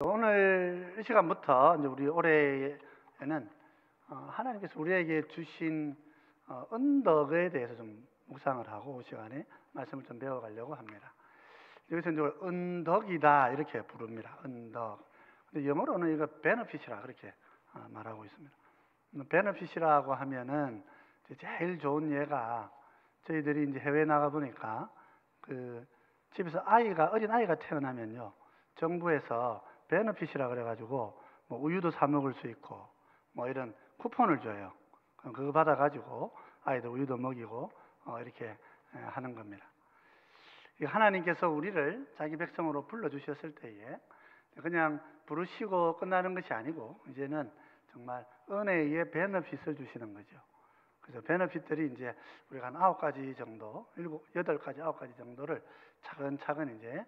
오늘 이 시간부터 이제 우리 올해에는 하나님께서 우리에게 주신 언덕에 대해서 좀 묵상을 하고 시간에 말씀을 좀 배워가려고 합니다. 여기서 이제 언덕이다 이렇게 부릅니다. 언덕. 근데 영어로는 이거 benefit이라 그렇게 말하고 있습니다. benefit이라고 하면은 제일 좋은 예가 저희들이 이제 해외 나가 보니까 그 집에서 어린 아이가 태어나면요, 정부에서 베너핏이라 그래가지고 뭐 우유도 사 먹을 수 있고 뭐 이런 쿠폰을 줘요. 그럼 그거 받아가지고 아이들 우유도 먹이고 이렇게 하는 겁니다. 하나님께서 우리를 자기 백성으로 불러주셨을 때에 그냥 부르시고 끝나는 것이 아니고 이제는 정말 은혜의 베너핏을 주시는 거죠. 그래서 베너핏들이 이제 우리가 한 9가지 정도, 8가지, 9가지 정도를 차근차근 이제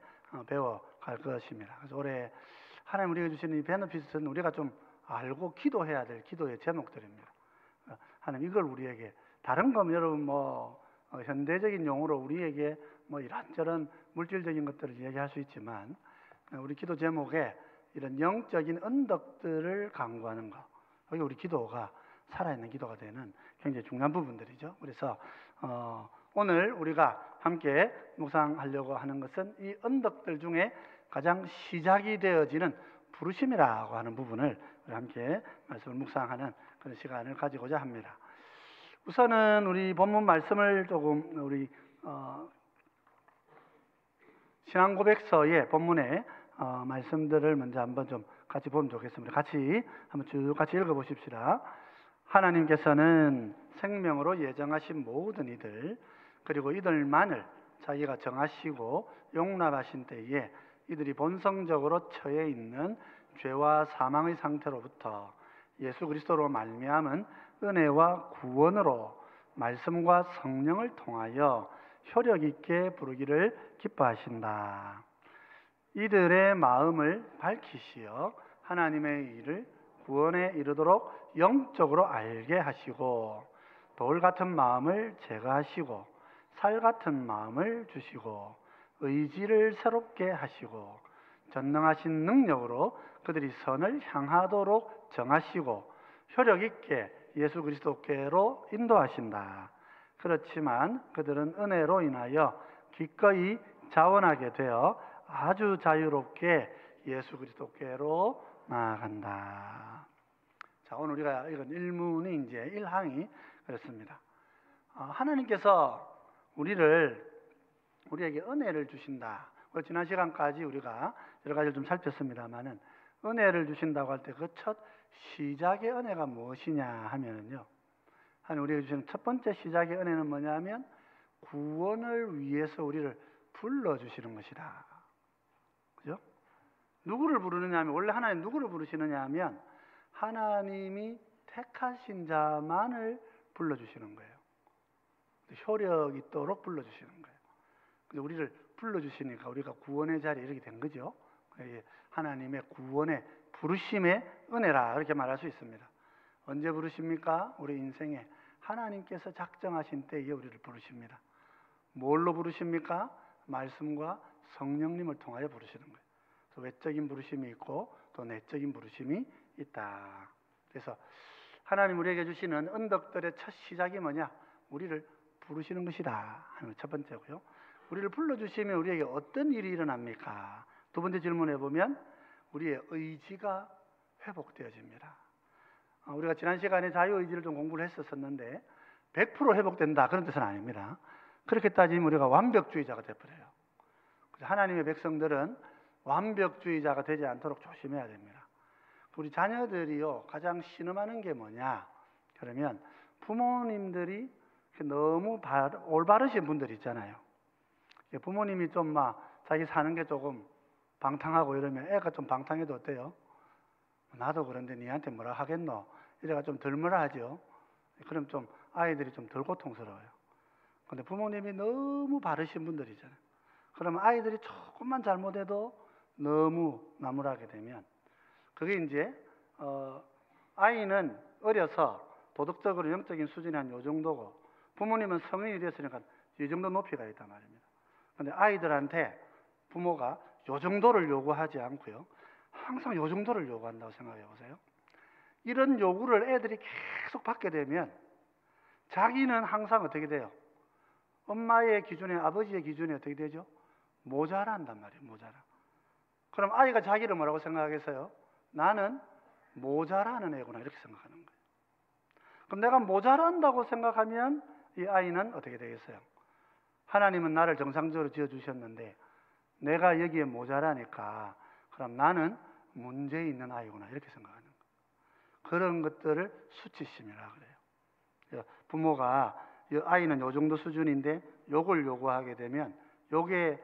배워갈 것입니다. 그래서 올해 하나님 우리에게 주시는 이 베너핏은 우리가 좀 알고 기도해야 될 기도의 제목들입니다. 하나님 이걸 우리에게, 다른 건 여러분 현대적인 용어로 우리에게 이런저런 물질적인 것들을 얘기할 수 있지만 우리 기도 제목에 이런 영적인 언덕들을 강구하는 것, 여기 우리 기도가 살아있는 기도가 되는 굉장히 중요한 부분들이죠. 그래서 오늘 우리가 함께 묵상하려고 하는 것은 이 언덕들 중에 가장 시작이 되어지는 부르심이라고 하는 부분을 우리 함께 말씀을 묵상하는 그런 시간을 가지고자 합니다. 우선은 우리 본문 말씀을 조금 우리 신앙고백서의 본문의 말씀들을 먼저 한번 좀 같이 보면 좋겠습니다. 한번 쭉 같이 읽어보십시다. 하나님께서는 생명으로 예정하신 모든 이들, 그리고 이들만을 자기가 정하시고 용납하신 때에 이들이 본성적으로 처해 있는 죄와 사망의 상태로부터 예수 그리스도로 말미암은 은혜와 구원으로 말씀과 성령을 통하여 효력 있게 부르기를 기뻐하신다. 이들의 마음을 밝히시어 하나님의 일을 구원에 이르도록 영적으로 알게 하시고 돌 같은 마음을 제거하시고 살 같은 마음을 주시고 의지를 새롭게 하시고 전능하신 능력으로 그들이 선을 향하도록 정하시고 효력 있게 예수 그리스도께로 인도하신다. 그렇지만 그들은 은혜로 인하여 기꺼이 자원하게 되어 아주 자유롭게 예수 그리스도께로 나아간다. 자, 오늘 우리가 읽은 일문이 이제 1항이 그렇습니다. 하나님께서 우리에게 은혜를 주신다. 지난 시간까지 우리가 여러 가지를 좀 살폈습니다만은 은혜를 주신다고 할 때 그 첫 시작의 은혜가 무엇이냐 하면은요, 하나님 우리에게 주시는 첫 번째 시작의 은혜는 뭐냐면 구원을 위해서 우리를 불러주시는 것이다. 그죠? 누구를 부르느냐 하면, 원래 하나님 누구를 부르시느냐 하면 하나님이 택하신 자만을 불러주시는 거예요. 효력 있도록 불러주시는 거예요. 근데 우리를 불러주시니까 우리가 구원의 자리에 이렇게 된 거죠. 하나님의 구원의 부르심의 은혜라 이렇게 말할 수 있습니다. 언제 부르십니까? 우리 인생에 하나님께서 작정하신 때에 우리를 부르십니다. 뭘로 부르십니까? 말씀과 성령님을 통하여 부르시는 거예요. 그래서 외적인 부르심이 있고 또 내적인 부르심이 있다. 그래서 하나님 우리에게 주시는 언덕들의 첫 시작이 뭐냐? 우리를 부르시는 것이다 하는 첫 번째고요. 우리를 불러주시면 우리에게 어떤 일이 일어납니까? 두 번째 질문해 보면 우리의 의지가 회복되어집니다. 우리가 지난 시간에 자유의지를 좀 공부를 했었는데 100% 회복된다 그런 뜻은 아닙니다. 그렇게 따지면 우리가 완벽주의자가 되어버려요. 하나님의 백성들은 완벽주의자가 되지 않도록 조심해야 됩니다. 우리 자녀들이요, 가장 신음하는 게 뭐냐 그러면 부모님들이 너무 올바르신 분들 있잖아요. 부모님이 좀 자기 사는 게 조금 방탕하고 이러면 애가 좀 방탕해도 어때요? 나도 그런데 니한테 뭐라 하겠노? 이래가 좀 덜 뭐라 하죠. 그럼 좀 아이들이 좀 덜 고통스러워요. 근데 부모님이 너무 바르신 분들이잖아요. 그러면 아이들이 조금만 잘못해도 너무 나무라게 되면 그게 이제 아이는 어려서 도덕적으로 영적인 수준이 한 요 정도고 부모님은 성인이 됐으니까 이 정도 높이가 있단 말입니다. 근데 아이들한테 부모가 요 정도를 요구하지 않고요, 항상 요 정도를 요구한다고 생각해 보세요. 이런 요구를 애들이 계속 받게 되면 자기는 항상 어떻게 돼요? 엄마의 기준에, 아버지의 기준에 어떻게 되죠? 모자란단 말이에요. 모자라. 그럼 아이가 자기를 뭐라고 생각하겠어요? 나는 모자라는 애구나 이렇게 생각하는 거예요. 그럼 내가 모자란다고 생각하면 이 아이는 어떻게 되겠어요? 하나님은 나를 정상적으로 지어주셨는데 내가 여기에 모자라니까 그럼 나는 문제 있는 아이구나 이렇게 생각하는 거예요. 그런 것들을 수치심이라고 그래요. 부모가 아이는 요 정도 수준인데 요걸 요구하게 되면 요게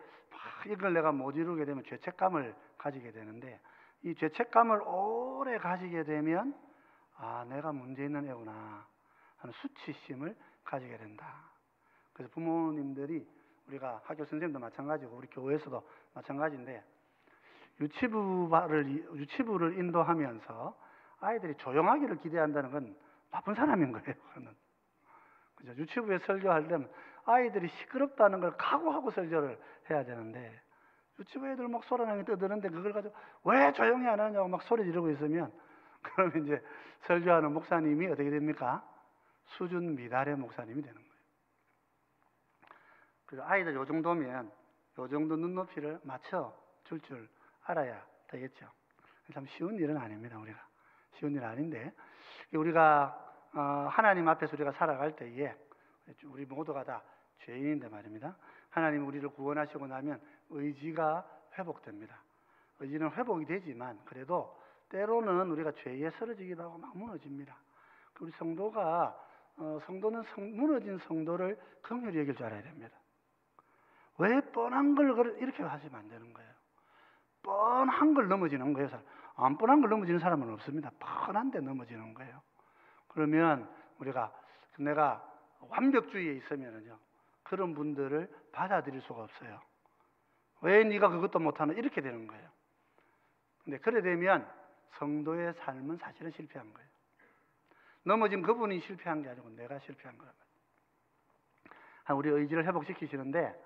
이걸 내가 못 이루게 되면 죄책감을 가지게 되는데 이 죄책감을 오래 가지게 되면 내가 문제 있는 애구나 하는 수치심을 가지게 된다. 그래서 부모님들이 우리가 학교 선생님도 마찬가지고 우리 교회에서도 마찬가지인데 유치부를 인도하면서 아이들이 조용하기를 기대한다는 건 나쁜 사람인 거예요. 그죠? 유치부에 설교할 때는 아이들이 시끄럽다는 걸 각오하고 설교를 해야 되는데 유치부 애들 막 소란하게 떠드는데 그걸 가지고 왜 조용히 안 하냐고 막 소리 지르고 있으면 그러면 이제 설교하는 목사님이 어떻게 됩니까? 수준 미달의 목사님이 되는 거예요. 그래서 아이들 요 정도면 요 정도 눈높이를 맞춰 줄 알아야 되겠죠. 참 쉬운 일은 아닙니다. 우리가 쉬운 일 아닌데 우리가 하나님 앞에서 우리가 살아갈 때에 우리 모두가 다 죄인인데 말입니다. 하나님 우리를 구원하시고 나면 의지가 회복됩니다. 의지는 회복이 되지만 그래도 때로는 우리가 죄에 쓰러지기도 하고 막 무너집니다. 우리 성도는 무너진 성도를 긍휼히 여길 줄 알아야 됩니다. 왜 뻔한 걸 이렇게 하시면 안 되는 거예요. 뻔한 걸 넘어지는 거예요. 안 뻔한 걸 넘어지는 사람은 없습니다. 뻔한데 넘어지는 거예요. 그러면 내가 완벽주의에 있으면요 그런 분들을 받아들일 수가 없어요. 왜 네가 그것도 못하나 이렇게 되는 거예요. 근데 그래 되면 성도의 삶은 사실은 실패한 거예요. 넘어진 그분이 실패한 게 아니고 내가 실패한 거란 말이에요. 우리 의지를 회복시키시는데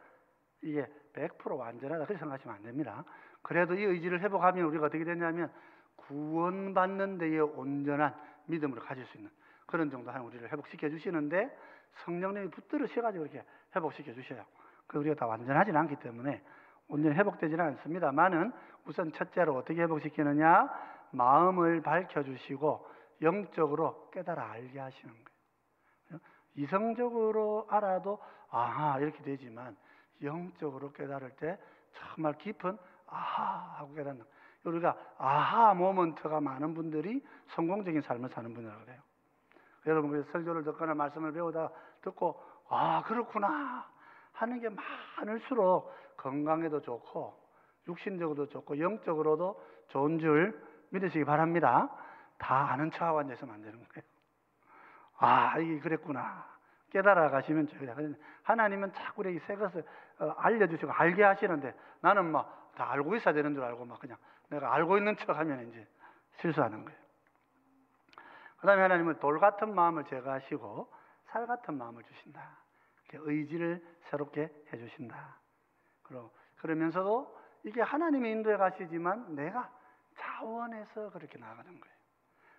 이게 100% 완전하다 그렇게 생각하시면 안 됩니다. 그래도 이 의지를 회복하면 우리가 어떻게 되냐면 구원받는 데에 온전한 믿음을 가질 수 있는 그런 정도 한 우리를 회복시켜 주시는데 성령님이 붙들으셔가지고 이렇게 회복시켜 주셔요. 우리가 다 완전하지는 않기 때문에 온전히 회복되지는 않습니다만은 우선 첫째로 어떻게 회복시키느냐? 마음을 밝혀주시고 영적으로 깨달아 알게 하시는 거예요. 이성적으로 알아도 아하 이렇게 되지만 영적으로 깨달을 때 정말 깊은 아하 하고 깨닫는 우리가 아하 모먼트가 많은 분들이 성공적인 삶을 사는 분이라고 그래요. 여러분 설교를 듣거나 말씀을 배우다 듣고 그렇구나 하는 게 많을수록 건강에도 좋고 육신적으로도 좋고 영적으로도 좋은 줄 믿으시기 바랍니다. 다 아는 척하고 앉아있으면 안 되는 거예요. 이게 그랬구나 깨달아 가시면 좋아요. 하나님은 자꾸 이 새 것을 알려주시고 알게 하시는데 나는 막 다 알고 있어야 되는 줄 알고 막 그냥 내가 알고 있는 척 하면 이제 실수하는 거예요. 그 다음에 하나님은 돌 같은 마음을 제거하시고 살 같은 마음을 주신다. 의지를 새롭게 해주신다. 그러면서도 이게 하나님의 인도에 가시지만 내가 자원해서 그렇게 나아가는 거예요.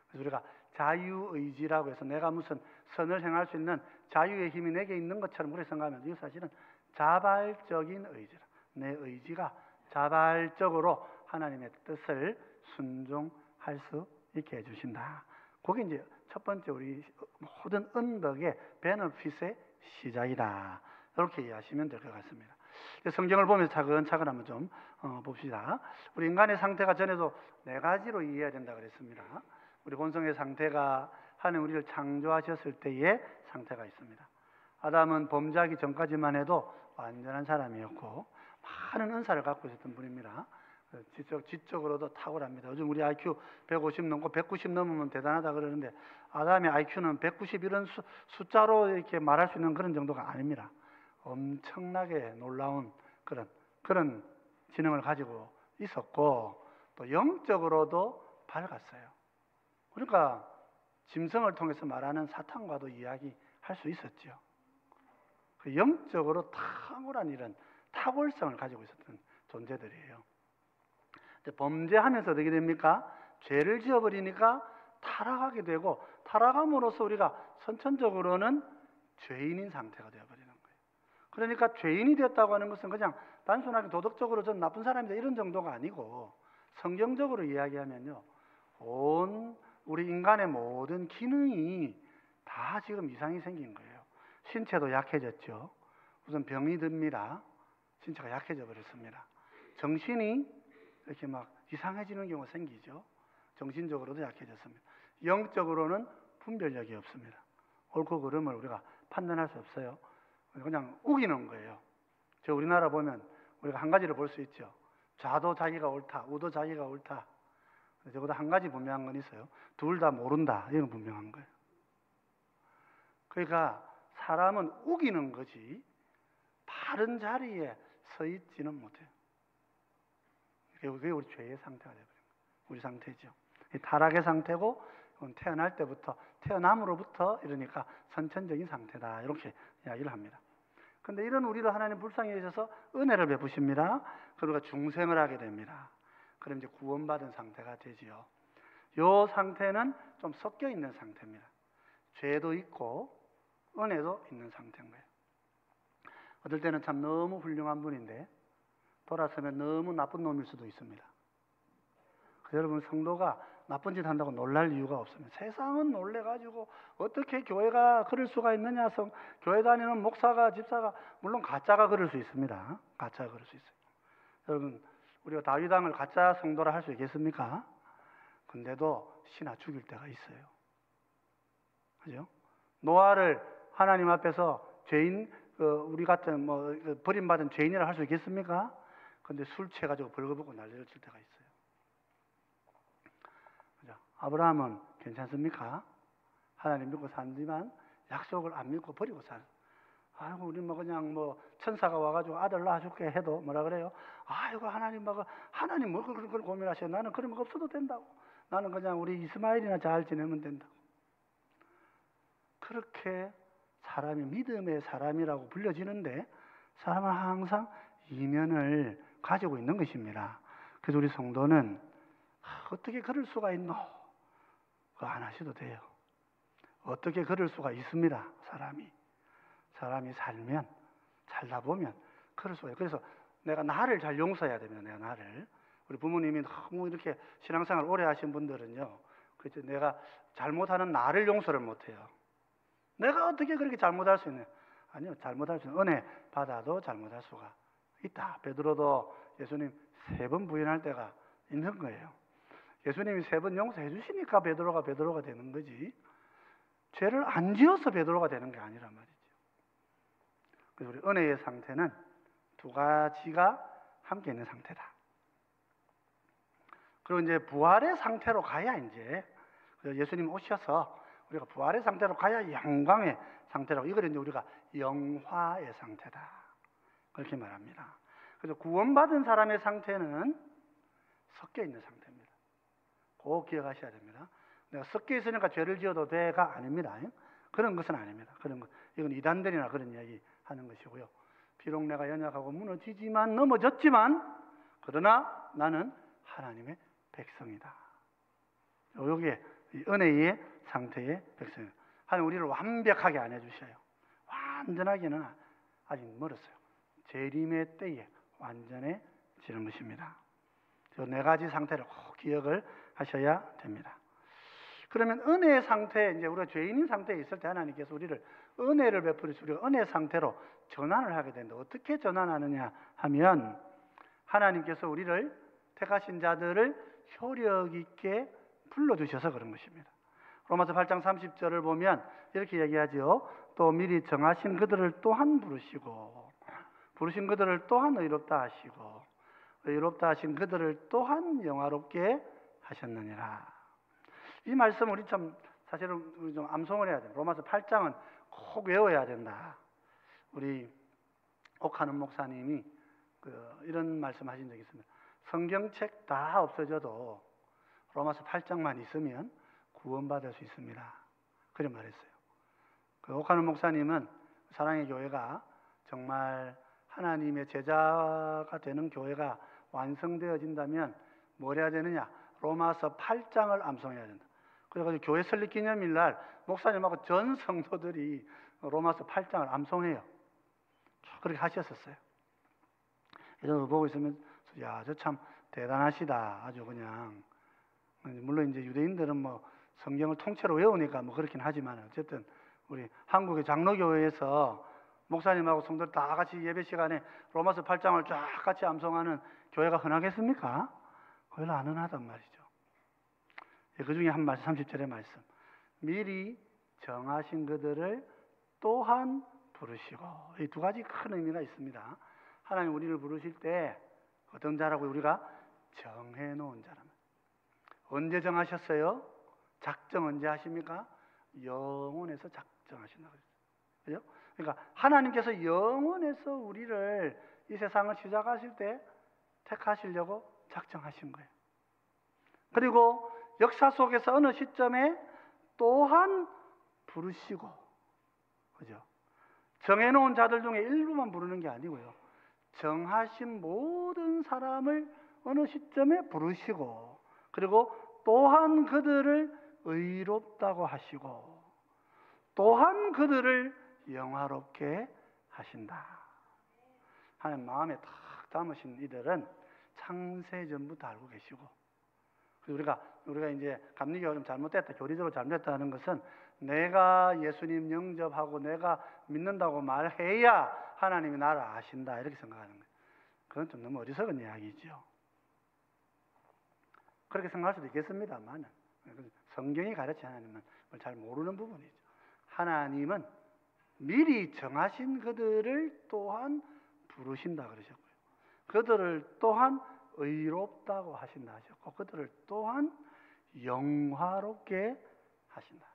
그래서 우리가 자유의지라고 해서 내가 무슨 선을 행할 수 있는 자유의 힘이 내게 있는 것처럼 그렇게 생각하면 이게 사실은 자발적인 의지라. 내 의지가 자발적으로 하나님의 뜻을 순종할 수 있게 해주신다. 그게 이제 첫 번째 우리 모든 은덕의 베너핏의 시작이다. 이렇게 이해하시면 될 것 같습니다. 성경을 보면서 차근차근 한번 좀 봅시다. 우리 인간의 상태가 전에도 4가지로 이해해야 된다고 그랬습니다. 우리 본성의 상태가 하나님 우리를 창조하셨을 때의 상태가 있습니다. 아담은 범죄하기 전까지만 해도 완전한 사람이었고 많은 은사를 갖고 있었던 분입니다. 지적으로도 탁월합니다. 요즘 우리 IQ 150 넘고 190 넘으면 대단하다 그러는데 아담의 IQ는 190 이런 숫자로 이렇게 말할 수 있는 그런 정도가 아닙니다. 엄청나게 놀라운 그런 지능을 가지고 있었고 또 영적으로도 밝았어요. 그러니까 짐승을 통해서 말하는 사탄과도 이야기할 수 있었죠. 그 영적으로 탁월한 이런 탁월성을 가지고 있었던 존재들이에요. 범죄하면서 어떻게 됩니까? 죄를 지어버리니까 타락하게 되고, 타락함으로써 우리가 선천적으로는 죄인인 상태가 되어버리는 거예요. 그러니까 죄인이 되었다고 하는 것은 그냥 단순하게 도덕적으로 전 나쁜 사람이다 이런 정도가 아니고, 성경적으로 이야기하면요, 온 우리 인간의 모든 기능이 다 지금 이상이 생긴 거예요. 신체도 약해졌죠. 우선 병이 듭니다. 신체가 약해져 버렸습니다. 정신이 이렇게 막 이상해지는 경우가 생기죠. 정신적으로도 약해졌습니다. 영적으로는 분별력이 없습니다. 옳고 그름을 우리가 판단할 수 없어요. 그냥 우기는 거예요. 저 우리나라 보면 우리가 한 가지를 볼 수 있죠. 좌도 자기가 옳다, 우도 자기가 옳다. 적어도 한 가지 분명한 건 있어요. 둘 다 모른다. 이건 분명한 거예요. 그러니까 사람은 우기는 거지 바른 자리에 서 있지는 못해요. 그게 우리 죄의 상태가 되어버린 거예요. 우리 상태죠. 타락의 상태고, 태어날 때부터, 태어남으로부터 이러니까 선천적인 상태다. 이렇게 이야기를 합니다. 그런데 이런 우리를 하나님 불쌍히 여기셔서 은혜를 베푸십니다. 그러니까 중생을 하게 됩니다. 그럼 이제 구원받은 상태가 되지요. 이 상태는 좀 섞여 있는 상태입니다. 죄도 있고 은혜도 있는 상태인 거예요. 어떨 때는 참 너무 훌륭한 분인데 돌아서면 너무 나쁜 놈일 수도 있습니다. 여러분, 성도가 나쁜 짓 한다고 놀랄 이유가 없습니다. 세상은 놀래가지고 어떻게 교회가 그럴 수가 있느냐. 교회 다니는 목사가, 집사가, 물론 가짜가 그럴 수 있습니다. 가짜가 그럴 수 있어요. 여러분, 우리가 다윗왕을 가짜 성도라 할 수 있겠습니까? 근데도 신아 죽일 때가 있어요. 그죠? 노아를 하나님 앞에서 죄인, 우리 같은 버림받은 죄인이라 할 수 있겠습니까? 근데 술 취해가지고 벌거벗고 난리를 칠 때가 있어요. 그죠? 아브라함은 괜찮습니까? 하나님 믿고 산지만 약속을 안 믿고 버리고 산. 아이고, 우리 그냥 천사가 와가지고 아들 낳아줄게 해도 뭐라 그래요? 아이고, 하나님 뭘 그걸 고민하셔. 나는 그런 거 없어도 된다고. 나는 그냥 우리 이스마엘이나 잘 지내면 된다고. 그렇게 사람이 믿음의 사람이라고 불려지는데 사람은 항상 이면을 가지고 있는 것입니다. 그래서 우리 성도는 어떻게 그럴 수가 있노? 그거 안 하셔도 돼요. 어떻게 그럴 수가 있습니다. 사람이 살다 보면 그럴 수가 있어요. 그래서 내가 나를 잘 용서해야 됩니다. 내가 나를. 우리 부모님이 너무 이렇게 신앙생활 오래 하신 분들은요, 그렇죠. 내가 잘못하는 나를 용서를 못해요. 내가 어떻게 그렇게 잘못할 수 있냐? 아니요, 잘못할 수 있는 은혜 받아도 잘못할 수가 있다. 베드로도 예수님 3번 부인할 때가 있는 거예요. 예수님이 3번 용서해 주시니까 베드로가 되는 거지, 죄를 안 지어서 베드로가 되는 게 아니란 말이죠. 그래서 우리 은혜의 상태는 두 가지가 함께 있는 상태다. 그리고 이제 부활의 상태로 가야 이제 예수님 오셔서 우리가 부활의 상태로 가야 영광의 상태라고, 이걸 이제 우리가 영화의 상태다. 그렇게 말합니다. 그래서 구원받은 사람의 상태는 섞여 있는 상태입니다. 꼭 기억하셔야 됩니다. 내가 섞여 있으니까 죄를 지어도 돼가 아닙니다. 그런 것은 아닙니다. 이건 이단들이나 그런 이야기 하는 것이고요. 비록 내가 연약하고 무너지지만, 넘어졌지만, 그러나 나는 하나님의 백성이다. 이게 은혜의 상태의 백성이에요. 하나님 우리를 완벽하게 안 해주셔요. 완전하게는 아직 멀었어요. 재림의 때에 완전해지는 것입니다. 저 4가지 상태를 꼭 기억을 하셔야 됩니다. 그러면 은혜의 상태, 이제 우리가 죄인인 상태에 있을 때 하나님께서 우리를 은혜를 베풀어서 우리가 은혜 상태로 전환을 하게 되는데, 어떻게 전환하느냐 하면 하나님께서 우리를, 택하신 자들을 효력 있게 불러주셔서 그런 것입니다. 로마서 8장 30절을 보면 이렇게 얘기하죠. 또 미리 정하신 그들을 또한 부르시고, 부르신 그들을 또한 의롭다 하시고, 의롭다 하신 그들을 또한 영화롭게 하셨느니라. 이 말씀 우리 사실은 우리 좀 암송을 해야 돼요. 로마서 8장은 꼭 외워야 된다. 우리 옥하는 목사님이 이런 말씀하신 적이 있습니다. 성경책 다 없어져도 로마서 8장만 있으면 구원받을 수 있습니다. 그런 말했어요. 옥하는 목사님은 사랑의 교회가 정말 하나님의 제자가 되는 교회가 완성되어진다면 뭘 해야 되느냐? 로마서 8장을 암송해야 된다. 그래가지고 교회 설립 기념일 날 목사님하고 전 성도들이 로마서 8장을 암송해요. 그렇게 하셨었어요. 저도 보고 있으면 야, 저 참 대단하시다. 아주 그냥 물론 이제 유대인들은 뭐 성경을 통째로 외우니까 뭐 그렇긴 하지만 어쨌든 우리 한국의 장로교회에서 목사님하고 성도들 다 같이 예배 시간에 로마서 8장을 쫙 같이 암송하는 교회가 흔하겠습니까? 별로 안 흔하단 말이죠. 그 중에 한 말씀, 30절의 말씀. 미리 정하신 그들을 또한 부르시고. 이 두 가지 큰 의미가 있습니다. 하나님 우리를 부르실 때 어떤 자라고? 우리가 정해놓은 자라면. 언제 정하셨어요? 작정 언제 하십니까? 영원에서 작정하신다고 했어요. 그죠? 그러니까 하나님께서 영원에서 우리를 이 세상을 시작하실 때 택하시려고 작정하신 거예요. 그리고 역사 속에서 어느 시점에 또한 부르시고, 그죠? 정해놓은 자들 중에 일부만 부르는 게 아니고요. 정하신 모든 사람을 어느 시점에 부르시고, 그리고 또한 그들을 의롭다고 하시고, 또한 그들을 영화롭게 하신다. 하나님 마음에 탁 담으신 이들은 창세전부터 알고 계시고, 우리가 이제 감리교가 좀 잘못됐다, 교리적으로 잘못됐다는 것은 내가 예수님 영접하고 내가 믿는다고 말해야 하나님이 나를 아신다 이렇게 생각하는 거예요. 그건 좀 너무 어리석은 이야기죠. 그렇게 생각할 수도 있겠습니다만 성경이 가르친 하나님은 잘 모르는 부분이죠. 하나님은 미리 정하신 그들을 또한 부르신다 그러셨고요. 그들을 또한 의롭다고 하신다 하셨고, 그들을 또한 영화롭게 하신다.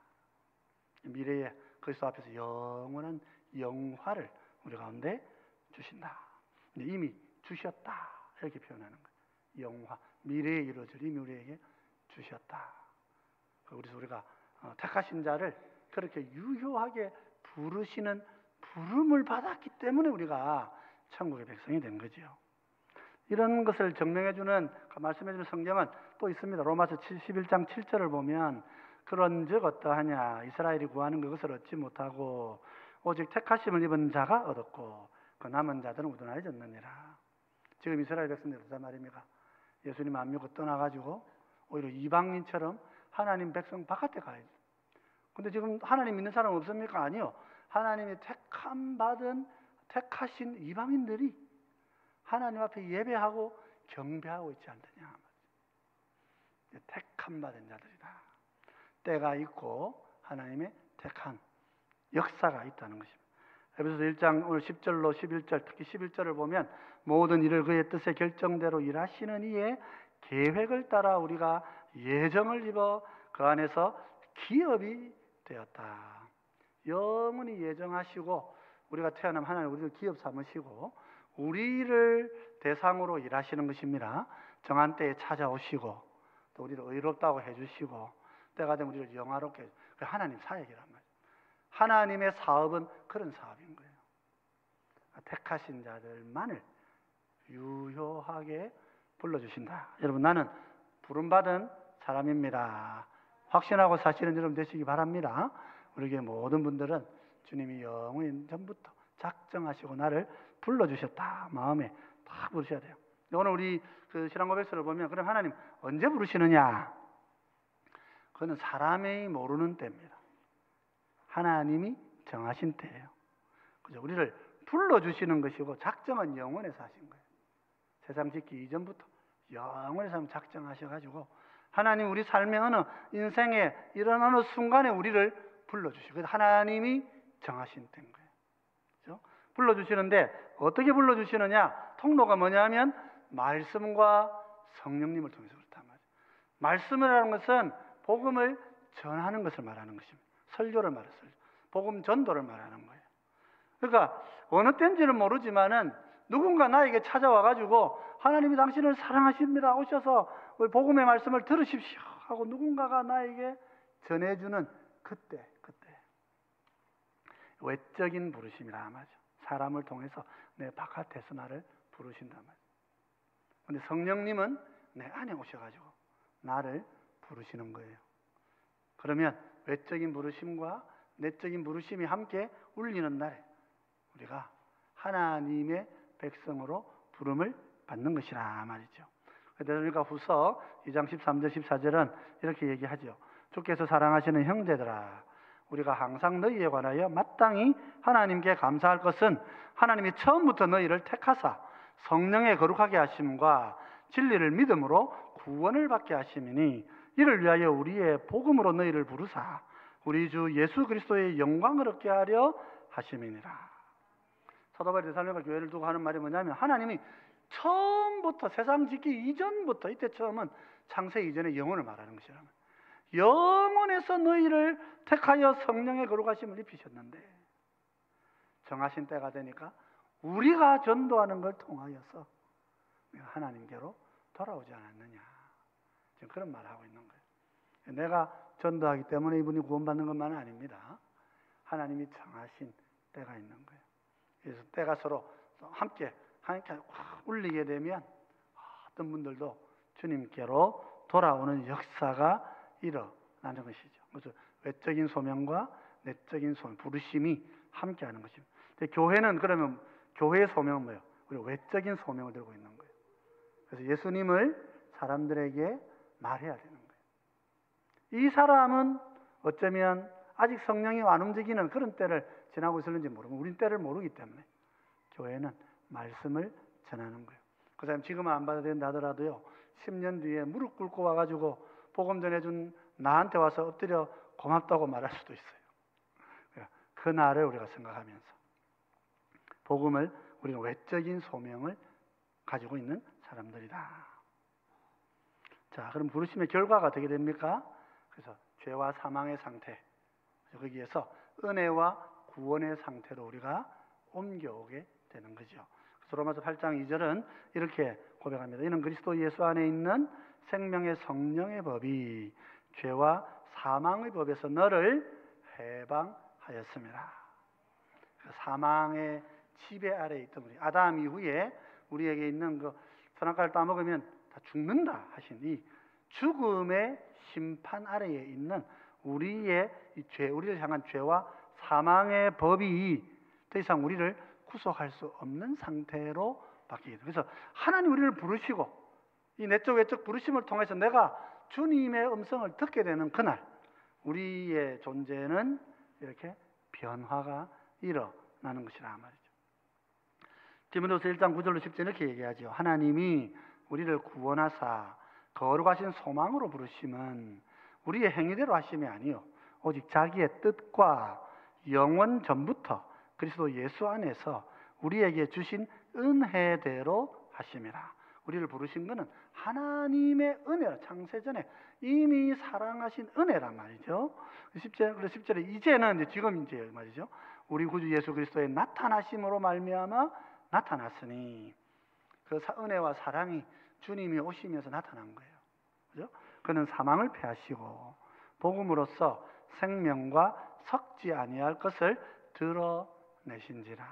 미래에 그리스도 앞에서 영원한 영화를 우리 가운데 주신다. 이미 주셨다 이렇게 표현하는 거예요. 영화, 미래에 이루어질 이미 우리에게 주셨다. 그래서 우리가 택하신 자를 그렇게 유효하게 부르시는 부름을 받았기 때문에 우리가 천국의 백성이 된 거죠. 이런 것을 증명해주는, 말씀해주는 성경은 또 있습니다. 로마서 11장 7절을 보면 그런즉 어떠하냐, 이스라엘이 구하는 그것을 얻지 못하고 오직 택하심을 입은 자가 얻었고 그 남은 자들은 우둔하여졌느니라. 지금 이스라엘 백성들 어떤 말입니까? 예수님 안 믿고 떠나가지고 오히려 이방인처럼 하나님 백성 바깥에 가야죠. 근데 지금 하나님 믿는 사람 없습니까? 아니요. 하나님이 택하신 이방인들이 하나님 앞에 예배하고 경배하고 있지 않느냐. 택함 받은 자들이다. 때가 있고 하나님의 택한 역사가 있다는 것입니다. 에베소서 1장 오늘 10절로 11절, 특히 11절을 보면 모든 일을 그의 뜻의 결정대로 일하시는 이의 계획을 따라 우리가 예정을 입어 그 안에서 기업이 되었다. 영원히 예정하시고 우리가 태어나면 하나님 우리를 기업 삼으시고 우리를 대상으로 일하시는 것입니다. 정한 때에 찾아오시고 또 우리를 의롭다고 해주시고 때가 되면 우리를 영화롭게 해주시고, 하나님 사역이란 말이에요. 하나님의 사업은 그런 사업인 거예요. 택하신 자들만을 유효하게 불러주신다. 여러분, 나는 부름받은 사람입니다. 확신하고 사실은 여러분 되시기 바랍니다. 우리에게 모든 분들은 주님이 영원히 전부터 작정하시고 나를 불러주셨다. 마음에 다 부르셔야 돼요. 오늘 우리 그 신앙고백서를 보면 그럼 하나님 언제 부르시느냐? 그거는 사람이 모르는 때입니다. 하나님이 정하신 때예요. 그죠? 우리를 불러주시는 것이고 작정은 영원에서 하신 거예요. 세상 짓기 이전부터 영원에서 작정하셔가지고 하나님 우리 삶의 어느 인생의 이런 어느 순간에 우리를 불러주시고 그래서 하나님이 정하신 때인 거예요. 그죠? 불러주시는데 어떻게 불러주시느냐? 통로가 뭐냐면 말씀과 성령님을 통해서 그렇단 말이에요. 말씀이라는 것은 복음을 전하는 것을 말하는 것입니다. 설교를 말해요. 복음 전도를 말하는 거예요. 그러니까 어느 때인지는 모르지만은 누군가 나에게 찾아와가지고 하나님이 당신을 사랑하십니다. 오셔서 우리 복음의 말씀을 들으십시오 하고 누군가가 나에게 전해주는 그때 외적인 부르심이라 말이죠. 사람을 통해서 내 바깥에서 나를 부르신단 말이죠. 그런데 성령님은 내 안에 오셔가지고 나를 부르시는 거예요. 그러면 외적인 부르심과 내적인 부르심이 함께 울리는 날에 우리가 하나님의 백성으로 부름을 받는 것이라 말이죠. 그러니까 후서 2장 13절 14절은 이렇게 얘기하죠. 주께서 사랑하시는 형제들아, 우리가 항상 너희에 관하여 마땅히 하나님께 감사할 것은 하나님이 처음부터 너희를 택하사 성령의 거룩하게 하심과 진리를 믿음으로 구원을 받게 하심이니, 이를 위하여 우리의 복음으로 너희를 부르사 우리 주 예수 그리스도의 영광을 얻게 하려 하심이니라. 사도 바울이 데살로니가 교회를 두고 하는 말이 뭐냐면, 하나님이 처음부터, 세상 짓기 이전부터, 이때 처음은 창세 이전의 영혼을 말하는 것이라. 영혼에서 너희를 택하여 성령의 거룩하심을 입히셨는데 정하신 때가 되니까 우리가 전도하는 걸 통하여서 하나님께로 돌아오지 않았느냐, 지금 그런 말을 하고 있는 거예요. 내가 전도하기 때문에 이분이 구원받는 것만은 아닙니다. 하나님이 정하신 때가 있는 거예요. 그래서 때가 서로 함께 확 울리게 되면 어떤 분들도 주님께로 돌아오는 역사가 일어나는 것이죠. 그래서 외적인 소명과 내적인 소명, 부르심이 함께하는 것입니다. 근데 교회는 그러면 교회의 소명은 뭐예요? 우리 외적인 소명을 들고 있는 거예요. 그래서 예수님을 사람들에게 말해야 되는 거예요. 이 사람은 어쩌면 아직 성령이 안 움직이는 그런 때를 지나고 있을는지 모르고, 우린 때를 모르기 때문에 교회는 말씀을 전하는 거예요. 그 사람 지금은 안 받아야 된다 하더라도요, 10년 뒤에 무릎 꿇고 와가지고 복음 전해준 나한테 와서 엎드려 고맙다고 말할 수도 있어요. 그 날을 우리가 생각하면서 복음을, 우리는 외적인 소명을 가지고 있는 사람들이다. 자, 그럼 부르심의 결과가 어떻게 됩니까? 그래서 죄와 사망의 상태, 거기에서 은혜와 구원의 상태로 우리가 옮겨오게 되는 거죠. 그래서 로마서 8장 2절은 이렇게 고백합니다. 이는 그리스도 예수 안에 있는 생명의 성령의 법이 죄와 사망의 법에서 너를 해방하였습니다. 사망의 지배 아래에 있던 우리 아담 이후에 우리에게 있는 그 선악과를 따먹으면 다 죽는다 하신 이 죽음의 심판 아래에 있는 우리의 이 죄, 우리를 향한 죄와 사망의 법이 더 이상 우리를 구속할 수 없는 상태로 바뀌게 됩니다. 그래서 하나님 우리를 부르시고 이 내적 외적 부르심을 통해서 내가 주님의 음성을 듣게 되는 그날 우리의 존재는 이렇게 변화가 일어나는 것이라 말이죠. 디모데후서 1장 9절로 10절 이렇게 얘기하죠. 하나님이 우리를 구원하사 거룩하신 소망으로 부르심은 우리의 행위대로 하심이 아니요 오직 자기의 뜻과 영원 전부터 그리스도 예수 안에서 우리에게 주신 은혜대로 하심이라. 우리를 부르신 것은 하나님의 은혜라. 창세전에 이미 사랑하신 은혜란 말이죠. 10절에 이제는 지금 이제 말이죠. 우리 구주 예수 그리스도의 나타나심으로 말미암아 나타났으니, 그 은혜와 사랑이 주님이 오시면서 나타난 거예요. 그죠? 그는 사망을 패하시고 복음으로써 생명과 섞지 아니할 것을 드러내신지라.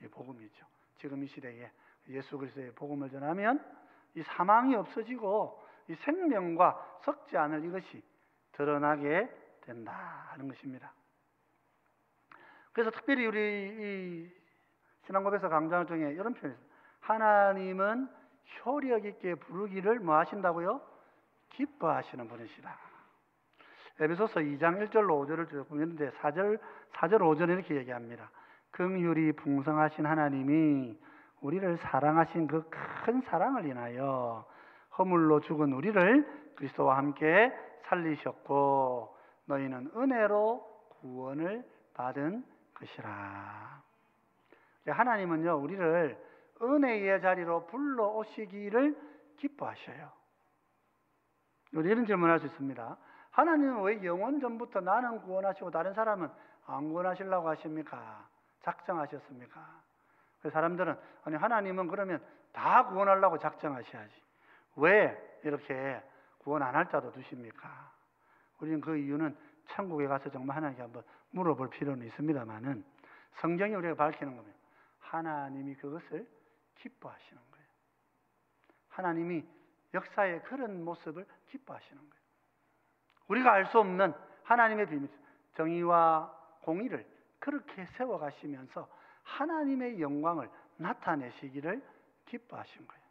이 복음이죠. 지금 이 시대에 예수 그리스도의 복음을 전하면 이 사망이 없어지고 이 생명과 섞지 않을 이것이 드러나게 된다 하는 것입니다. 그래서 특별히 우리 이 신앙고백서 강좌 중에 이런 표현이 있어요. 하나님은 효력 있게 부르기를 뭐 하신다고요? 기뻐하시는 분이시다. 에베소서 2장 1절로 5절을 쭉 보는데 4절 5절에 이렇게 얘기합니다. 긍휼이 풍성하신 하나님이 우리를 사랑하신 그 큰 사랑을 인하여 허물로 죽은 우리를 그리스도와 함께 살리셨고 너희는 은혜로 구원을 받은 것이라. 하나님은요 우리를 은혜의 자리로 불러오시기를 기뻐하셔요. 우리 이런 질문을 할 수 있습니다. 하나님은 왜 영원 전부터 나는 구원하시고 다른 사람은 안 구원하시려고 하십니까? 작정하셨습니까? 그래서 사람들은 아니 하나님은 그러면 다 구원하려고 작정하셔야지 왜 이렇게 구원 안 할 자도 두십니까? 우리는 그 이유는 천국에 가서 정말 하나님께 한번 물어볼 필요는 있습니다만은 성경이 우리가 밝히는 겁니다. 하나님이 그것을 기뻐하시는 거예요. 하나님이 역사의 그런 모습을 기뻐하시는 거예요. 우리가 알 수 없는 하나님의 비밀, 정의와 공의를 그렇게 세워가시면서 하나님의 영광을 나타내시기를 기뻐하신 거예요.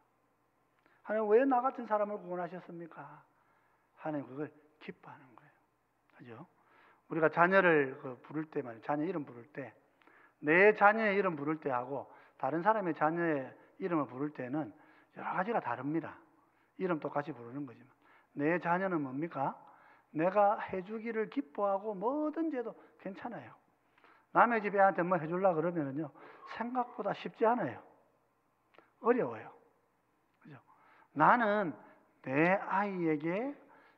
하나님 왜 나 같은 사람을 구원하셨습니까? 하나님 그걸 기뻐하는 거예요. 그죠? 우리가 자녀를 부를 때 말이에요. 자녀 이름 부를 때, 내 자녀의 이름 부를 때하고 다른 사람의 자녀의 이름을 부를 때는 여러 가지가 다릅니다. 이름 똑같이 부르는 거지만 내 자녀는 뭡니까? 내가 해주기를 기뻐하고 뭐든지 해도 괜찮아요. 남의 집 애한테 뭐 해주려고 그러면은요, 생각보다 쉽지 않아요. 어려워요. 그죠? 나는 내 아이에게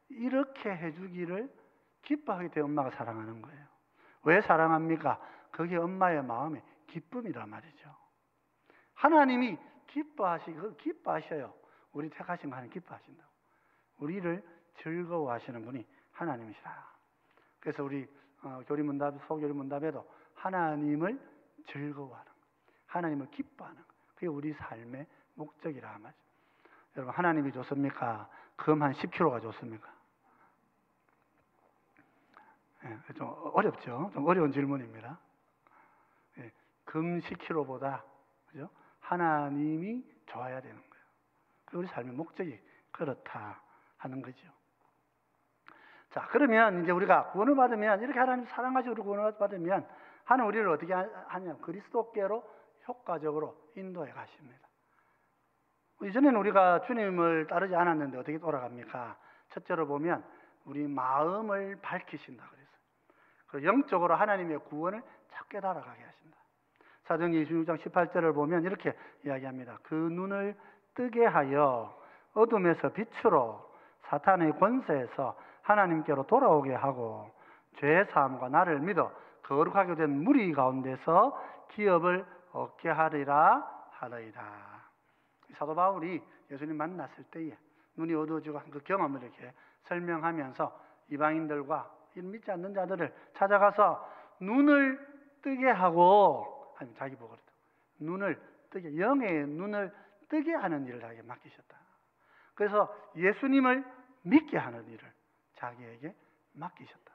이렇게 해주기를 기뻐하기 때문에 엄마가 사랑하는 거예요. 왜 사랑합니까? 그게 엄마의 마음의 기쁨이란 말이죠. 하나님이 기뻐하셔요. 우리 택하신 거 하나님 기뻐하신다고. 우리를 즐거워하시는 분이 하나님이시라. 그래서 우리 소교리문답에도 하나님을 즐거워하는, 하나님을 기뻐하는, 그게 우리 삶의 목적이라 말이죠. 여러분, 하나님이 좋습니까? 금 한 10kg가 좋습니까? 좀 어렵죠? 좀 어려운 질문입니다. 금 10kg보다 그죠? 하나님이 좋아야 되는 거예요. 그 우리 삶의 목적이 그렇다 하는 거죠. 자, 그러면 이제 우리가 구원을 받으면, 이렇게 하나님 사랑하시고 구원을 받으면 하나님 우리를 어떻게 하냐? 그리스도께로 효과적으로 인도해 가십니다. 이전에는 우리가 주님을 따르지 않았는데 어떻게 돌아갑니까? 첫째로 보면 우리 마음을 밝히신다 그랬어요. 그리고 영적으로 하나님의 구원을 찾게 달아가게 하신다. 사도행전 26장 18절을 보면 이렇게 이야기합니다. 그 눈을 뜨게 하여 어둠에서 빛으로 사탄의 권세에서 하나님께로 돌아오게 하고 죄 사함과 나를 믿어 거룩하게 된 무리 가운데서 기업을 얻게 하리라 하더이다. 사도 바울이 예수님 만났을 때에 눈이 어두워지고 한 그 경험을 이렇게 설명하면서 이방인들과 믿지 않는 자들을 찾아가서 눈을 뜨게 하고, 아니 자기 보고 눈을 뜨게, 영의 눈을 뜨게 하는 일을 자기에게 맡기셨다. 그래서 예수님을 믿게 하는 일을 자기에게 맡기셨다.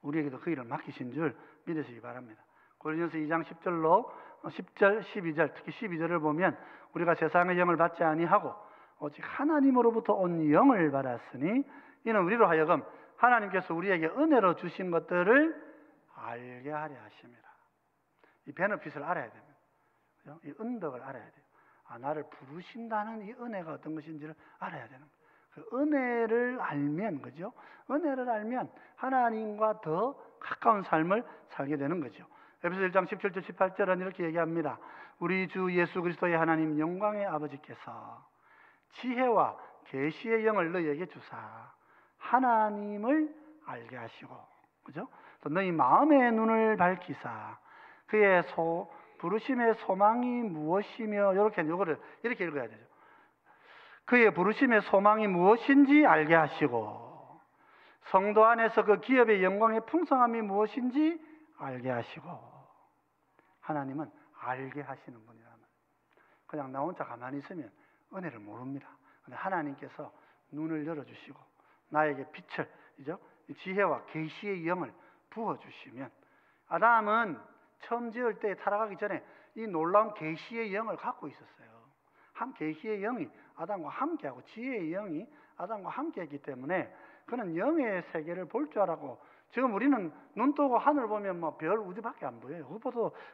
우리에게도 그 일을 맡기신 줄 믿으시기 바랍니다. 고린도서 2장 10절, 12절, 특히 12절을 보면 우리가 세상의 영을 받지 아니하고 오직 하나님으로부터 온 영을 받았으니 이는 우리로 하여금 하나님께서 우리에게 은혜로 주신 것들을 알게 하려 하심이라. 이 베너핏을 알아야 됩니다. 그죠? 이 은덕을 알아야 돼요. 나를 부르신다는 이 은혜가 어떤 것인지를 알아야 되는 거예요. 그 은혜를 알면, 그죠? 은혜를 알면 하나님과 더 가까운 삶을 살게 되는 거죠. 에베소 1장 17절 18절은 이렇게 얘기합니다. 우리 주 예수 그리스도의 하나님 영광의 아버지께서 지혜와 계시의 영을 너희에게 주사 하나님을 알게 하시고, 그죠? 또 너희 마음의 눈을 밝히사 그의 부르심의 소망이 무엇이며, 요거를 이렇게 읽어야 되죠. 그의 부르심의 소망이 무엇인지 알게 하시고 성도 안에서 그 기업의 영광의 풍성함이 무엇인지 알게 하시고. 하나님은 알게 하시는 분이란 말이에요. 그냥 나 혼자 가만히 있으면 은혜를 모릅니다. 근데 하나님께서 눈을 열어주시고 나에게 빛을, 그죠? 지혜와 계시의 영을 부어주시면, 아담은 처음 지을 때 타락하기 전에 이 놀라운 계시의 영을 갖고 있었어요. 계시의 영이 아담과 함께하고 지혜의 영이 아담과 함께했기 때문에 그는 영의 세계를 볼 줄 알았고, 지금 우리는 눈 뜨고 하늘 보면 뭐 별 우주밖에 안 보여요.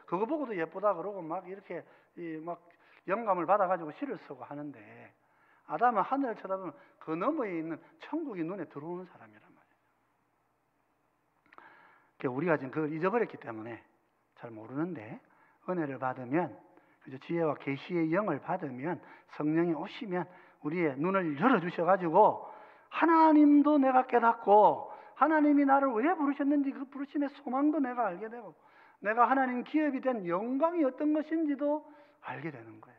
그거 보고도 예쁘다 그러고 막 이렇게 막 영감을 받아가지고 시를 쓰고 하는데, 아담은 하늘을 쳐다보면 그 너머에 있는 천국이 눈에 들어오는 사람이란 말이에요. 그러니까 우리가 지금 그걸 잊어버렸기 때문에 잘 모르는데, 은혜를 받으면, 그죠? 지혜와 계시의 영을 받으면, 성령이 오시면 우리의 눈을 열어주셔가지고 하나님도 내가 깨닫고 하나님이 나를 왜 부르셨는지 그 부르심의 소망도 내가 알게 되고 내가 하나님 기업이 된 영광이 어떤 것인지도 알게 되는 거예요.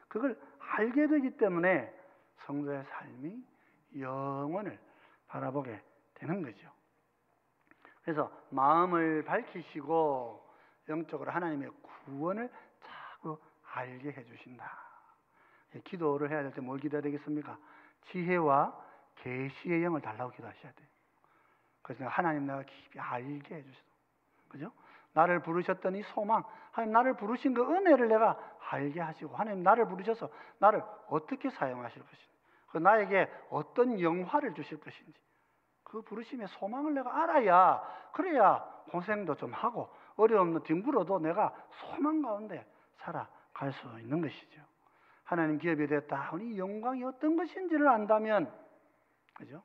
그걸 알게 되기 때문에 성도의 삶이 영원을 바라보게 되는 거죠. 그래서 마음을 밝히시고 영적으로 하나님의 구원을 자꾸 알게 해주신다 기도를 해야 될 때 뭘 기도해야 되겠습니까? 지혜와 계시의 영을 달라고 기도하셔야 돼요. 그래서 하나님 내가 깊이 알게 해주시오. 그죠? 나를 부르셨던 이 소망, 하나님 나를 부르신 그 은혜를 내가 알게 하시고, 하나님 나를 부르셔서 나를 어떻게 사용하실 것인지, 그 나에게 어떤 영화를 주실 것인지, 그 부르심의 소망을 내가 알아야, 그래야 고생도 좀 하고 어려움도 뒹굴어도 내가 소망 가운데 살아갈 수 있는 것이죠. 하나님 기업이 됐다. 이 영광이 어떤 것인지를 안다면, 그죠?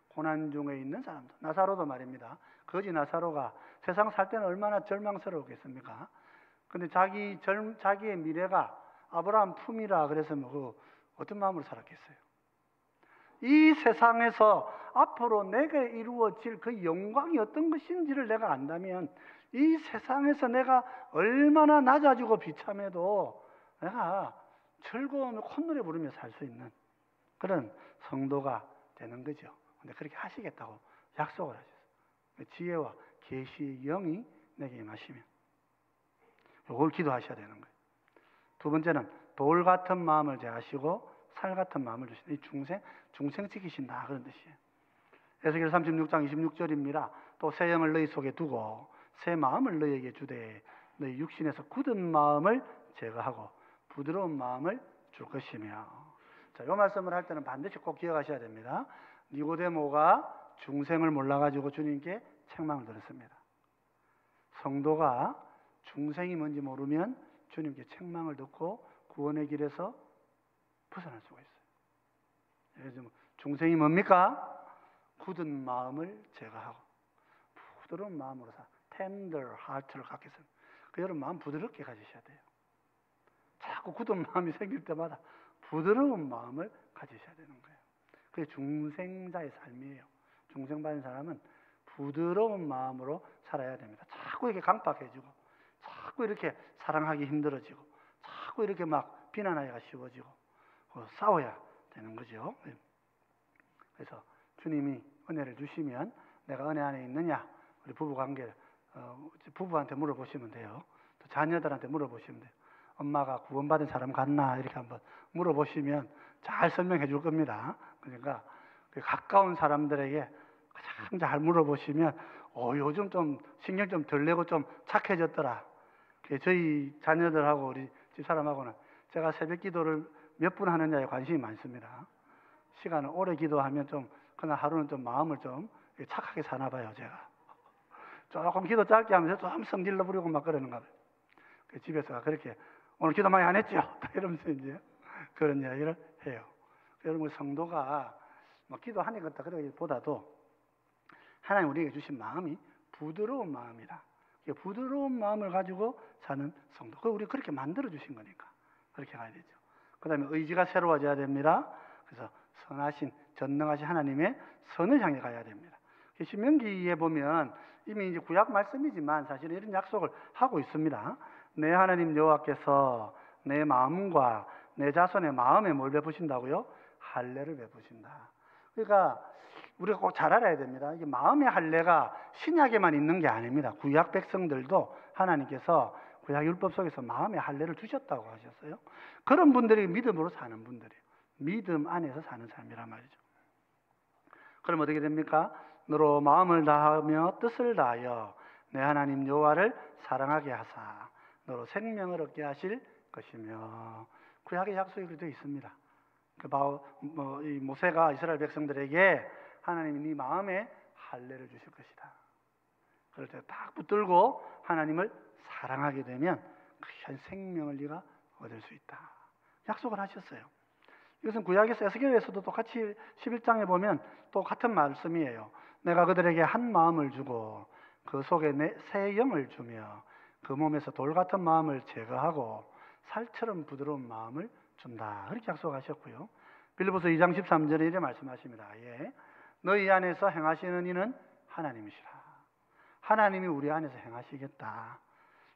고난 중에 있는 사람들, 나사로도 말입니다. 거지 나사로가 세상 살 때는 얼마나 절망스러웠겠습니까? 근데 자기의 미래가 아브라함 품이라 그래서 어떤 마음으로 살았겠어요? 이 세상에서 앞으로 내게 이루어질 그 영광이 어떤 것인지를 내가 안다면, 이 세상에서 내가 얼마나 낮아지고 비참해도 내가 즐거움을 콧노래 부르며 살 수 있는 그런 성도가 되는 거죠. 근데 그렇게 하시겠다고 약속을 하셨어요. 지혜와 계시의 영이 내게 임하시면 이걸 기도하셔야 되는 거예요. 두 번째는 돌 같은 마음을 제하시고 살 같은 마음을 주신다. 이 중생 지키신다 그런 뜻이에요. 에스겔 36장 26절입니다. 또 새 영을 너희 속에 두고 새 마음을 너희에게 주되 너희 육신에서 굳은 마음을 제거하고 부드러운 마음을 줄 것이며. 자, 이 말씀을 할 때는 반드시 꼭 기억하셔야 됩니다. 니고데모가 중생을 몰라가지고 주님께 책망을 들었습니다. 성도가 중생이 뭔지 모르면 주님께 책망을 듣고 구원의 길에서 벗어날 수가 있어요. 그래서 중생이 뭡니까? 굳은 마음을 제거하고 부드러운 마음으로 tender heart를 갖게 됩니다. 여러분 마음 부드럽게 가지셔야 돼요. 자꾸 굳은 마음이 생길 때마다 부드러운 마음을 가지셔야 되는 거예요. 그게 중생자의 삶이에요. 중생받은 사람은 부드러운 마음으로 살아야 됩니다. 자꾸 이렇게 강박해지고, 자꾸 이렇게 사랑하기 힘들어지고, 자꾸 이렇게 막 비난하기가 쉬워지고, 싸워야 되는 거죠. 그래서 주님이 은혜를 주시면 내가 은혜 안에 있느냐, 우리 부부관계 부부한테 물어보시면 돼요. 또 자녀들한테 물어보시면 돼요. 엄마가 구원받은 사람 같나 이렇게 한번 물어보시면 잘 설명해 줄 겁니다. 그러니까 가까운 사람들에게 가장 잘 물어보시면 요즘 좀 신경 좀 덜 내고 좀 착해졌더라. 저희 자녀들하고 우리 집사람하고는 제가 새벽 기도를 몇 분 하느냐에 관심이 많습니다. 시간을 오래 기도하면 좀 그날 하루는 좀 마음을 좀 착하게 사나 봐요. 제가 조금 기도 짧게 하면서 좀 성질러 부리고 막 그러는가 봐요. 집에서 그렇게 오늘 기도 많이 안 했죠? 이러면서 이제 그런 이야기를 해요. 여러분 성도가 뭐 기도하는 것다 그러기보다도 하나님 우리에게 주신 마음이 부드러운 마음이다. 부드러운 마음을 가지고 사는 성도. 그걸 우리 그렇게 만들어 주신 거니까 그렇게 가야 되죠. 그 다음에 의지가 새로워져야 됩니다. 그래서 선하신 전능하신 하나님의 선을 향해 가야 됩니다. 신명기에 보면 이미 이제 구약 말씀이지만 사실은 이런 약속을 하고 있습니다. 내 하나님 여호와께서 내 마음과 내 자손의 마음에 뭘 베푸신다고요? 할례를 베푸신다. 그러니까 우리가 꼭 잘 알아야 됩니다. 이게 마음의 할례가 신약에만 있는 게 아닙니다. 구약 백성들도 하나님께서 구약 율법 속에서 마음의 할례를 주셨다고 하셨어요. 그런 분들이 믿음으로 사는 분들이에요. 믿음 안에서 사는 사람이란 말이죠. 그럼 어떻게 됩니까? 너로 마음을 다하며 뜻을 다하여 내 하나님 여호와를 사랑하게 하사 너로 생명을 얻게 하실 것이며. 구약의 약속이 그렇게 되어 있습니다. 이 모세가 이스라엘 백성들에게 하나님이 네 마음에 할례를 주실 것이다. 그럴 때 딱 붙들고 하나님을 사랑하게 되면 귀한 생명을 네가 얻을 수 있다. 약속을 하셨어요. 이것은 구약에서 에스겔에서도 똑같이 11장에 보면 또 같은 말씀이에요. 내가 그들에게 한 마음을 주고 그 속에 내 새 영을 주며 그 몸에서 돌 같은 마음을 제거하고 살처럼 부드러운 마음을 준다. 그렇게 약속하셨고요. 빌립보서 2장 13절에 이렇게 말씀하십니다. 너희 안에서 행하시는 이는 하나님이시라. 하나님이 우리 안에서 행하시겠다.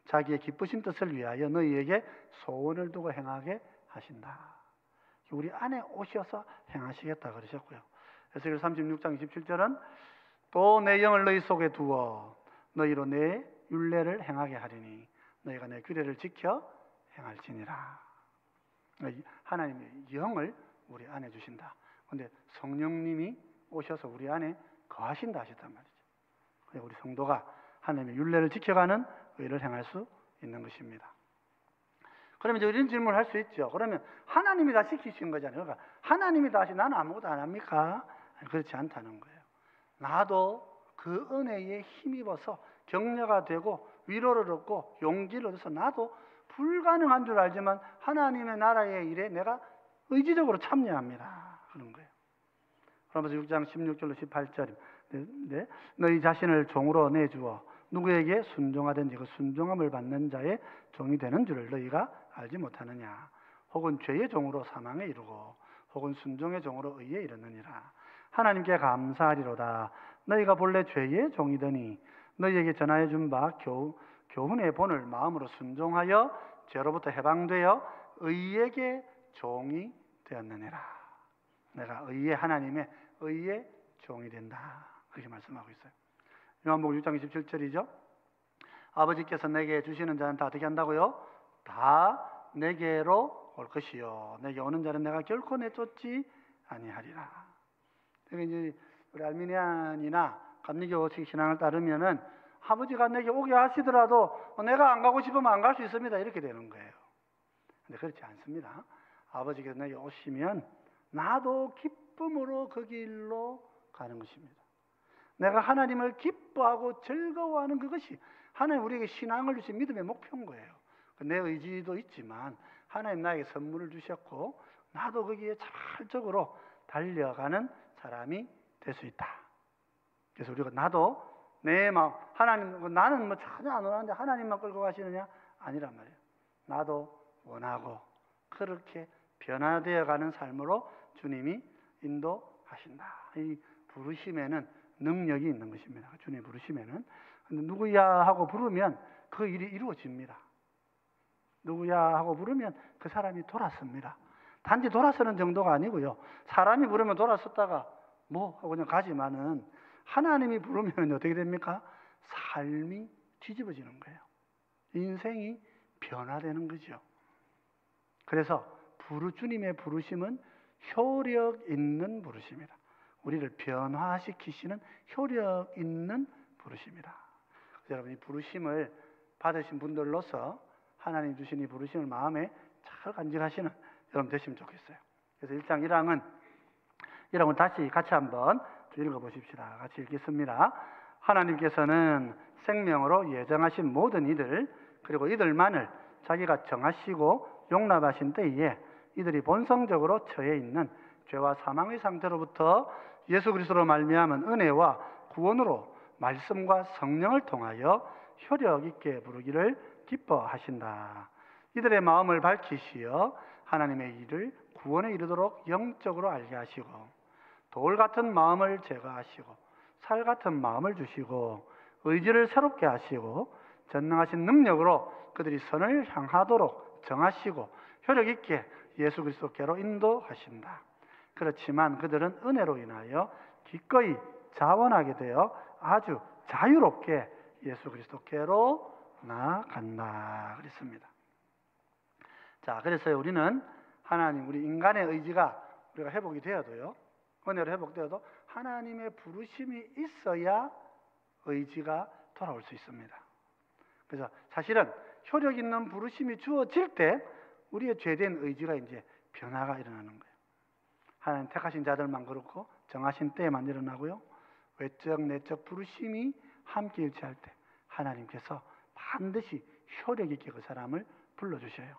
자기의 기쁘신 뜻을 위하여 너희에게 소원을 두고 행하게 하신다. 우리 안에 오셔서 행하시겠다 그러셨고요. 에스겔 36장 27절은 또 내 영을 너희 속에 두어 너희로 내 율례를 행하게 하리니 너희가 내 규례를 지켜 행할지니라. 하나님의 영을 우리 안에 주신다. 근데 성령님이 오셔서 우리 안에 거하신다 하셨단 말이죠. 그래서 우리 성도가 하나님의 율례를 지켜가는 의를 행할 수 있는 것입니다. 그러면 이제 이런 질문을 할 수 있죠. 그러면 하나님이 다 시키신 거잖아요. 그러니까 하나님이 다 하시 나는 아무것도 안 합니까? 그렇지 않다는 거예요. 나도 그 은혜에 힘입어서 격려가 되고 위로를 얻고 용기를 얻어서 나도 불가능한 줄 알지만 하나님의 나라의 일에 내가 의지적으로 참여합니다. 그런 거예요. 로마서 6장 16절로 18절 너희 자신을 종으로 내주어 누구에게 순종하든지 그 순종함을 받는 자의 종이 되는 줄을 너희가 알지 못하느냐. 혹은 죄의 종으로 사망에 이르고 혹은 순종의 종으로 의에 이르느니라. 하나님께 감사하리로다. 너희가 본래 죄의 종이더니 너희에게 전하여 준 바 교훈의 본을 마음으로 순종하여 죄로부터 해방되어 의에게 종이 되었느니라. 내가 의의 하나님의 의의 종이 된다. 그렇게 말씀하고 있어요. 요한복음 6장 27절이죠. 아버지께서 내게 주시는 자는 다 어떻게 한다고요? 다 내게로 올 것이요. 내게 오는 자는 내가 결코 내쫓지 아니하리라. 이제 우리 알미니안이나 감리교식 신앙을 따르면은 아버지가 내게 오게 하시더라도 내가 안 가고 싶으면 안 갈 수 있습니다. 이렇게 되는 거예요. 근데 그렇지 않습니다. 아버지께서 내게 오시면 나도 기쁨으로 그 길로 가는 것입니다. 내가 하나님을 기뻐하고 즐거워하는 그것이 하나님 우리에게 신앙을 주신 믿음의 목표인 거예요. 내 의지도 있지만 하나님 나에게 선물을 주셨고 나도 거기에 자발적으로 달려가는 사람이 될 수 있다. 그래서 우리가 나도 내 마음 하나님 나는 뭐 전혀 안 원하는데 하나님만 끌고 가시느냐? 아니란 말이에요. 나도 원하고 그렇게 변화되어 가는 삶으로 주님이 인도하신다. 이 부르심에는 능력이 있는 것입니다. 주님 부르심에는. 근데 누구야 하고 부르면 그 일이 이루어집니다. 누구야 하고 부르면 그 사람이 돌아섭니다. 단지 돌아서는 정도가 아니고요. 사람이 부르면 돌아섰다가 뭐 하고 그냥 가지만은 하나님이 부르면 어떻게 됩니까? 삶이 뒤집어지는 거예요. 인생이 변화되는 거죠. 그래서 주님의 부르심은 효력 있는 부르심이다. 우리를 변화시키시는 효력 있는 부르심이다. 여러분 이 부르심을 받으신 분들로서 하나님 주신 이 부르심을 마음에 잘 간직하시는 여러분 되시면 좋겠어요. 그래서 1장 1항은 다시 같이 한번 읽어보십시다. 같이 읽겠습니다. 하나님께서는 생명으로 예정하신 모든 이들 그리고 이들만을 자기가 정하시고 용납하신 때에 이들이 본성적으로 처해 있는 죄와 사망의 상태로부터 예수 그리스도로 말미암은 은혜와 구원으로 말씀과 성령을 통하여 효력 있게 부르기를 기뻐하신다. 이들의 마음을 밝히시어 하나님의 일을 구원에 이르도록 영적으로 알게 하시고 돌 같은 마음을 제거하시고 살 같은 마음을 주시고 의지를 새롭게 하시고 전능하신 능력으로 그들이 선을 향하도록 정하시고 효력 있게 예수 그리스도께로 인도하신다. 그렇지만 그들은 은혜로 인하여 기꺼이 자원하게 되어 아주 자유롭게 예수 그리스도께로 나아간다 그랬습니다. 자, 그래서 우리는 하나님 우리 인간의 의지가 우리가 회복이 되어도요. 은혜로 회복되어도 하나님의 부르심이 있어야 의지가 돌아올 수 있습니다. 그래서 사실은 효력 있는 부르심이 주어질 때 우리의 죄된 의지가 이제 변화가 일어나는 거예요. 하나님 택하신 자들만 그렇고 정하신 때에만 일어나고요. 외적 내적 부르심이 함께 일치할 때 하나님께서 반드시 효력 있게 그 사람을 불러주셔요.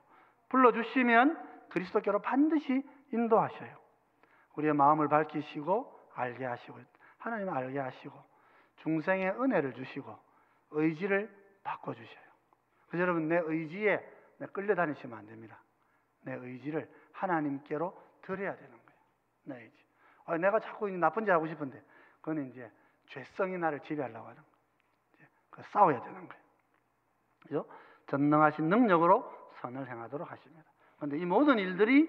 불러주시면 그리스도께로 반드시 인도하셔요. 우리의 마음을 밝히시고 알게 하시고 하나님을 알게 하시고 중생의 은혜를 주시고 의지를 바꿔주셔요. 그래서 여러분 내 의지에 끌려다니시면 안 됩니다. 내 의지를 하나님께로 드려야 되는 거예요. 내 의지. 내가 자꾸 나쁜 짓 하고 싶은데 그건 이제 죄성이 나를 지배하려고 하는 거예요. 싸워야 되는 거예요. 그죠? 전능하신 능력으로 선을 행하도록 하십니다. 그런데 이 모든 일들이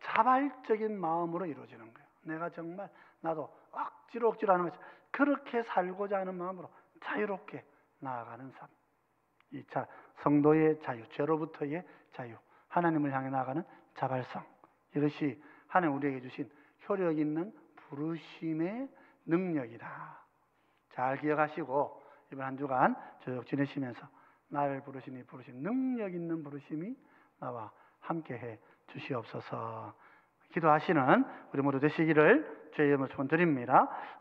자발적인 마음으로 이루어지는 거예요. 내가 정말 나도 억지로 하는 것이 그렇게 살고자 하는 마음으로 자유롭게 나아가는 삶. 이 성도의 자유, 죄로부터의 자유, 하나님을 향해 나아가는 자발성, 이것이 하나님 우리에게 주신 효력 있는 부르심의 능력이다. 잘 기억하시고 이번 한 주간 쭉 지내시면서 나를 부르시니 부르신 능력 있는 부르심이 나와 함께해 주시옵소서. 기도하시는 우리 모두 되시기를 주의 이름으로 축원드립니다.